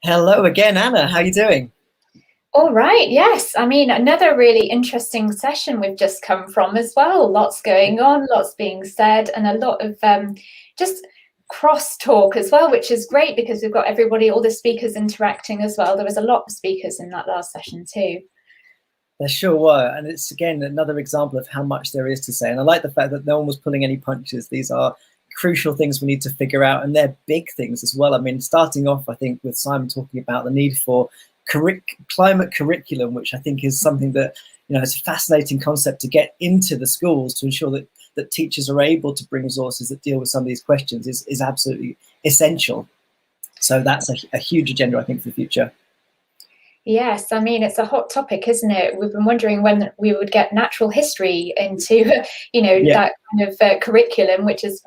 Hello again, Anna. How are you doing? All right, yes. I mean, another really interesting session we've just come from as well. Lots going on, lots being said, and a lot of just cross-talk as well, which is great because we've got everybody, all the speakers interacting as well. There was a lot of speakers in that last session too. There sure were, and it's again another example of how much there is to say. And I like the fact that no one was pulling any punches. These are crucial things we need to figure out, and they're big things as well. I mean, starting off, I think, with Simon talking about the need for climate curriculum, which I think is something that, it's a fascinating concept to get into the schools to ensure that teachers are able to bring resources that deal with some of these questions is absolutely essential. So that's a huge agenda, I think, for the future. Yes, I mean, it's a hot topic, isn't it? We've been wondering when we would get natural history into, that kind of curriculum, which is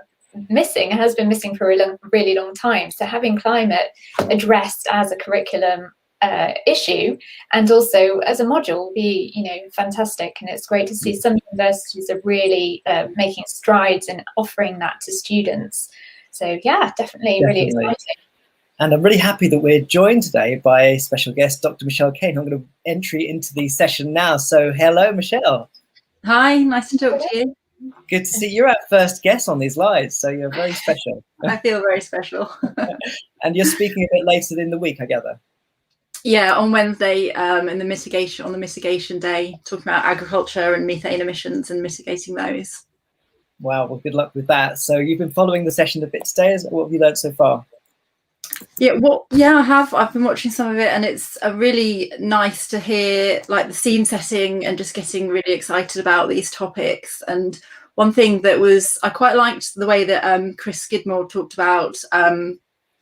missing, has been missing for a really long time. So having climate addressed as a curriculum issue and also as a module would be, fantastic. And it's great to see some universities are really making strides in offering that to students. So yeah, definitely. Really exciting. And I'm really happy that we're joined today by a special guest, Dr. Michelle Kane. I'm going to entry into the session now. So hello, Michelle. Hi, nice to talk to you. Good to see you. You're our first guest on these lives, so you're very special. I feel very special. And you're speaking a bit later in the week, I gather. Yeah, on Wednesday, in the mitigation day, talking about agriculture and methane emissions and mitigating those. Wow, well, good luck with that. So you've been following the session a bit today. What have you learned so far? Yeah, I have. I've been watching some of it, and it's really nice to hear like the scene setting and just getting really excited about these topics. And one thing that I quite liked the way that Chris Skidmore talked about,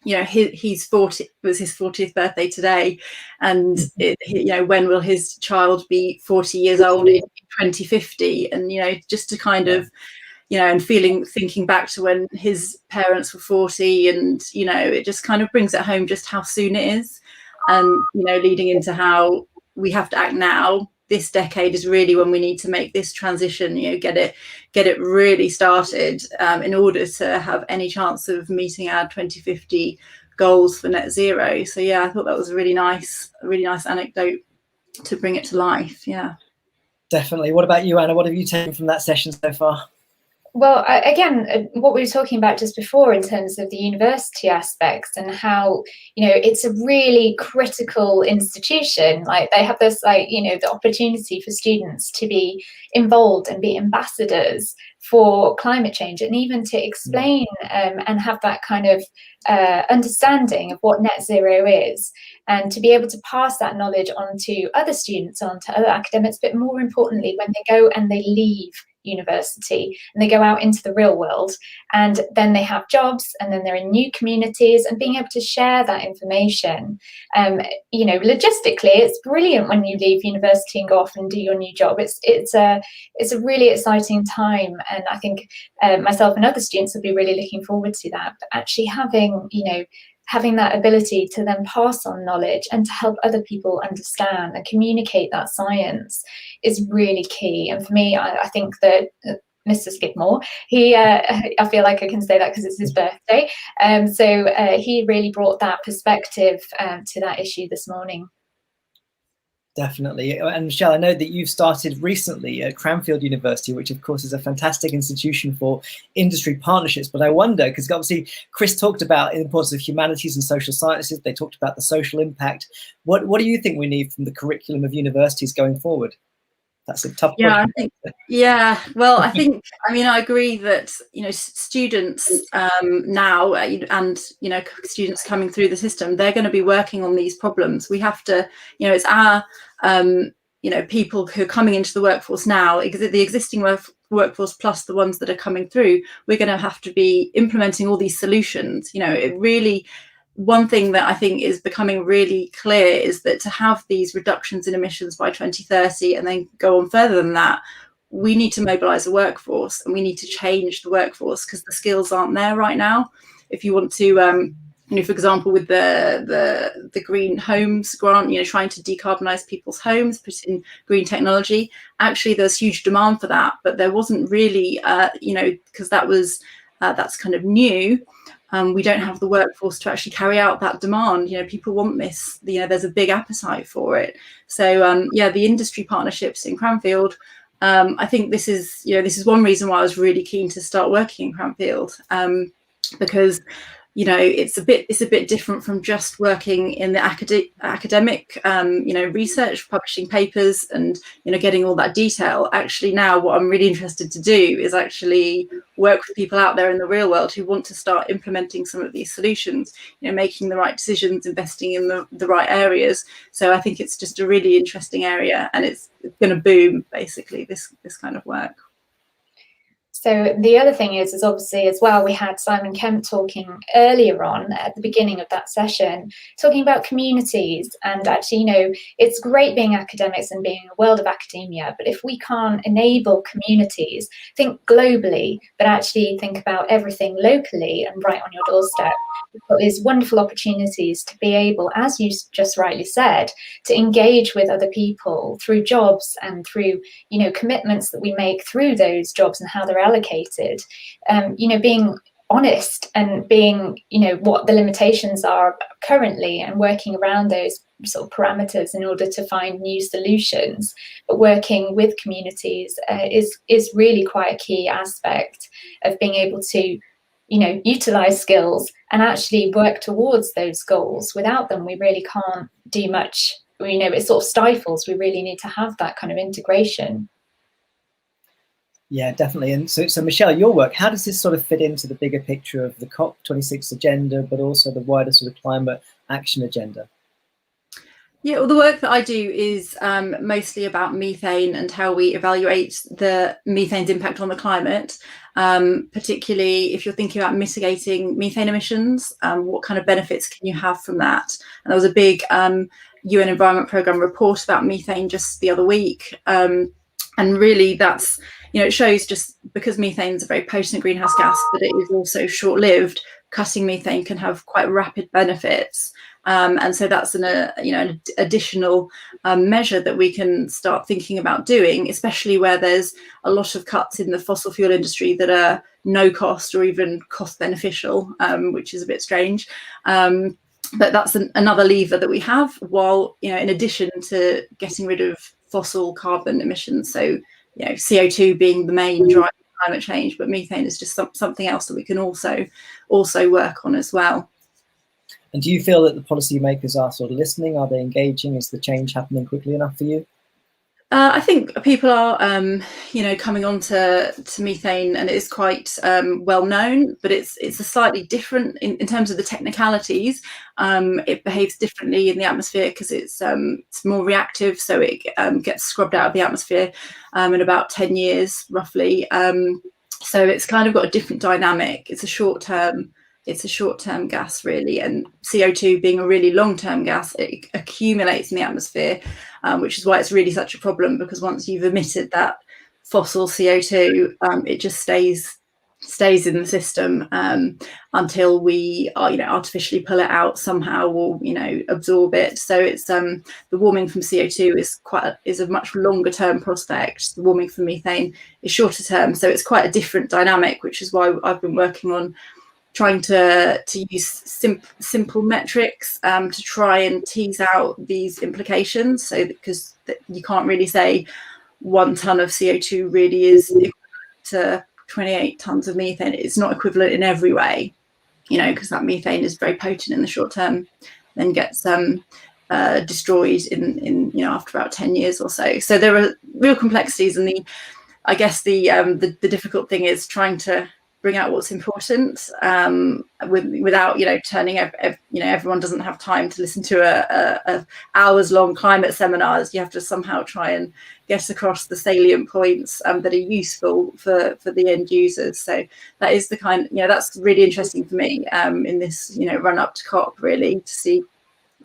he's 40, it was his 40th birthday today, and when will his child be 40 years old in 2050? And just to kind of and thinking back to when his parents were 40, and it just kind of brings it home just how soon it is, and leading into how we have to act now. This decade is really when we need to make this transition, get it really started in order to have any chance of meeting our 2050 goals for net zero. So yeah, I thought that was a really nice anecdote to bring it to life. Yeah, definitely. What about you, Anna? What have you taken from that session so far? Well, again, what we were talking about just before in terms of the university aspects and how, it's a really critical institution. Like they have this, the opportunity for students to be involved and be ambassadors for climate change, and even to explain and have that kind of understanding of what net zero is, and to be able to pass that knowledge on to other students, on to other academics, but more importantly, when they go and they leave university and they go out into the real world, and then they have jobs, and then they're in new communities, and being able to share that information. Logistically, it's brilliant when you leave university and go off and do your new job. It's a really exciting time, and I think myself and other students will be really looking forward to that. But actually having that ability to then pass on knowledge and to help other people understand and communicate that science is really key. And for me, I think that Mr. Skidmore, I feel like I can say that because it's his birthday. So he really brought that perspective to that issue this morning. Definitely. And Michelle, I know that you've started recently at Cranfield University, which of course is a fantastic institution for industry partnerships. But I wonder, because obviously Chris talked about the importance of humanities and social sciences. They talked about the social impact. What do you think we need from the curriculum of universities going forward? That's a tough question. I agree that students now and students coming through the system, they're going to be working on these problems. We have to, it's our people who are coming into the workforce now, the existing workforce plus the ones that are coming through. We're going to have to be implementing all these solutions. One thing that I think is becoming really clear is that to have these reductions in emissions by 2030 and then go on further than that, we need to mobilize a workforce, and we need to change the workforce because the skills aren't there right now. If you want to, for example, with the green homes grant, trying to decarbonize people's homes, put in green technology, actually there's huge demand for that, but there wasn't really, because that's kind of new. we don't have the workforce to actually carry out that demand. People want this, there's a big appetite for it. So the industry partnerships in Cranfield, I think this is one reason why I was really keen to start working in Cranfield, because it's a bit different from just working in the academic research, publishing papers and getting all that detail. Actually, now what I'm really interested to do is actually work with people out there in the real world who want to start implementing some of these solutions, making the right decisions, investing in the right areas. So I think it's just a really interesting area, and it's going to boom, basically, this kind of work. So the other thing is obviously as well, we had Simon Kemp talking earlier on at the beginning of that session, talking about communities. And actually, it's great being academics and being in a world of academia, but if we can't enable communities, think globally, but actually think about everything locally and right on your doorstep, we've got these wonderful opportunities to be able, as you just rightly said, to engage with other people through jobs and through, commitments that we make through those jobs and how they're allocated, being honest and being, what the limitations are currently and working around those sort of parameters in order to find new solutions. But working with communities is really quite a key aspect of being able to, utilize skills and actually work towards those goals. Without them, we really can't do much. It sort of stifles. We really need to have that kind of integration. Yeah, definitely. And so Michelle, your work, how does this sort of fit into the bigger picture of the COP26 agenda, but also the wider sort of climate action agenda? Yeah, well, the work that I do is mostly about methane and how we evaluate the methane's impact on the climate, particularly if you're thinking about mitigating methane emissions, what kind of benefits can you have from that? And there was a big UN Environment Programme report about methane just the other week. And really that's, it shows just because methane is a very potent greenhouse gas, but it is also short-lived, cutting methane can have quite rapid benefits. And so that's an additional measure that we can start thinking about doing, especially where there's a lot of cuts in the fossil fuel industry that are no cost or even cost beneficial, which is a bit strange. But that's another lever that we have, while, in addition to getting rid of fossil carbon emissions. So, CO2 being the main driver of climate change, but methane is just something else that we can also work on as well. And do you feel that the policymakers are sort of listening? Are they engaging? Is the change happening quickly enough for you? I think people are, coming on to methane, and it is quite well known, but it's a slightly different in terms of the technicalities. It behaves differently in the atmosphere because it's more reactive, so it gets scrubbed out of the atmosphere in about 10 years roughly. So it's kind of got a different dynamic. It's a short-term gas, really, and CO2 being a really long-term gas, it accumulates in the atmosphere, which is why it's really such a problem, because once you've emitted that fossil CO2, it just stays in the system until we artificially pull it out somehow, or absorb it. So it's the warming from CO2 is a much longer term prospect. The warming from methane is shorter term, so it's quite a different dynamic, which is why I've been working on trying to use simple metrics to try and tease out these implications. So because you can't really say 1 ton of CO2 really is equivalent to 28 tons of methane. It's not equivalent in every way, because that methane is very potent in the short term, then gets destroyed in after about 10 years or so. So there are real complexities, and I guess the difficult thing is trying to bring out what's important without turning everyone doesn't have time to listen to a hours long climate seminars. You have to somehow try and get across the salient points that are useful for the end users. So that is the kind that's really interesting for me in this run up to COP, really, to see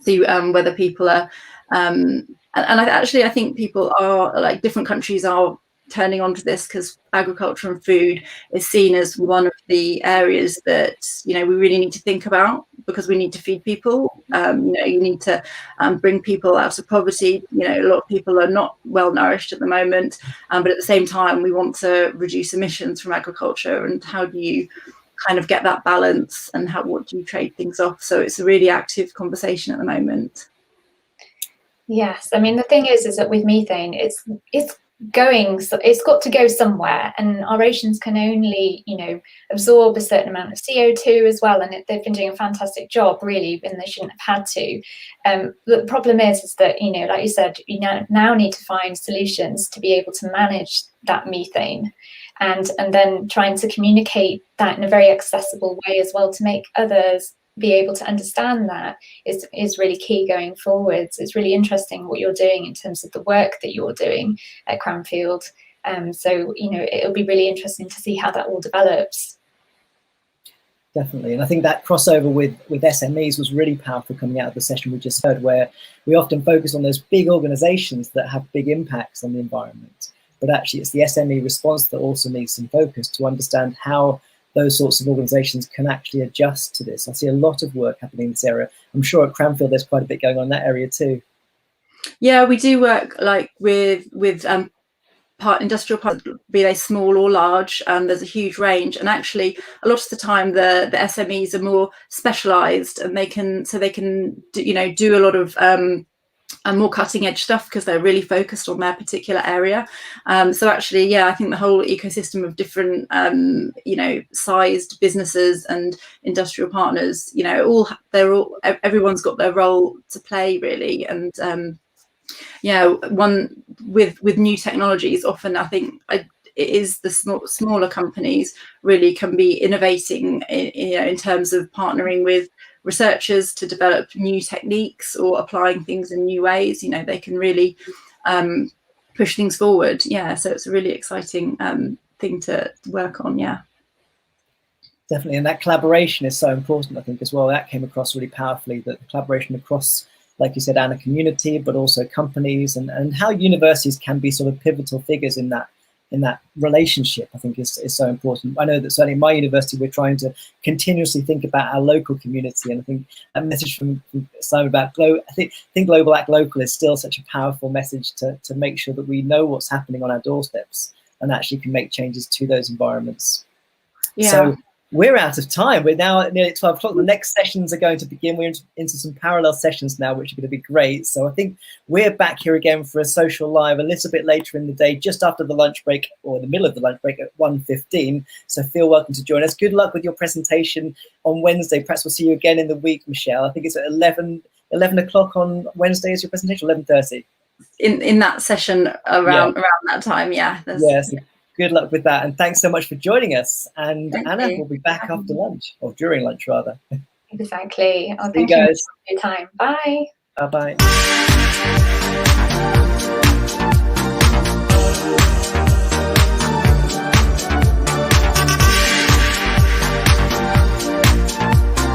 whether people are and I think people are, like, different countries are turning onto this, because agriculture and food is seen as one of the areas that we really need to think about, because we need to feed people. You need to bring people out of poverty. A lot of people are not well nourished at the moment, but at the same time we want to reduce emissions from agriculture. And how do you kind of get that balance, and what do you trade things off? So it's a really active conversation at the moment. Yes, I mean the thing is that with methane, it's got to go somewhere, and our oceans can only, you know, absorb a certain amount of CO2 as well, and they've been doing a fantastic job really, and they shouldn't have had to. The problem is that, you know, like you said, you now need to find solutions to be able to manage that methane, and then trying to communicate that in a very accessible way as well, to make others be able to understand that is really key going forwards. It's really interesting what you're doing in terms of the work that you're doing at Cranfield. So, you know, it'll be really interesting to see how that all develops. Definitely. And I think that crossover with SMEs was really powerful coming out of the session we just heard, where we often focus on those big organizations that have big impacts on the environment. But actually, it's the SME response that also needs some focus to understand how those sorts of organizations can actually adjust to this. I see a lot of work happening in this area. I'm sure at Cranfield there's quite a bit going on in that area too. Yeah, we do work like with industrial parks, be they small or large, and there's a huge range. And actually, a lot of the time, the SMEs are more specialised, and they can do a lot of and more cutting edge stuff because they're really focused on their particular area. So actually, yeah, I think the whole ecosystem of different, sized businesses and industrial partners, everyone's got their role to play really. And one with new technologies, often I think it is the smaller companies really can be innovating in terms of partnering with researchers to develop new techniques or applying things in new ways. They can really push things forward. Yeah, so it's a really exciting thing to work on. Yeah, definitely. And that collaboration is so important, I think, as well. That came across really powerfully, that the collaboration across, like you said, Anna, community, but also companies, and how universities can be sort of pivotal figures in that relationship, I think is so important. I know that certainly in my university, we're trying to continuously think about our local community. And I think that message from Simon about think global, act local is still such a powerful message to make sure that we know what's happening on our doorsteps and actually can make changes to those environments. Yeah. So we're out of time. We're now at nearly 12 o'clock. The next sessions are going to begin. We're into some parallel sessions now, which are going to be great. So I think we're back here again for a social live a little bit later in the day, just after the lunch break, or the middle of the lunch break at 1:15. So feel welcome to join us. Good luck with your presentation on Wednesday. Perhaps we'll see you again in the week, Michelle. I think it's at 11 o'clock on Wednesday is your presentation, 11:30. In that session around that time, yeah. Yes. Good luck with that, and thanks so much for joining us. And Thank Anna you. will be back after lunch, or during lunch rather. Exactly. See you guys. For your time. Bye. Bye-bye.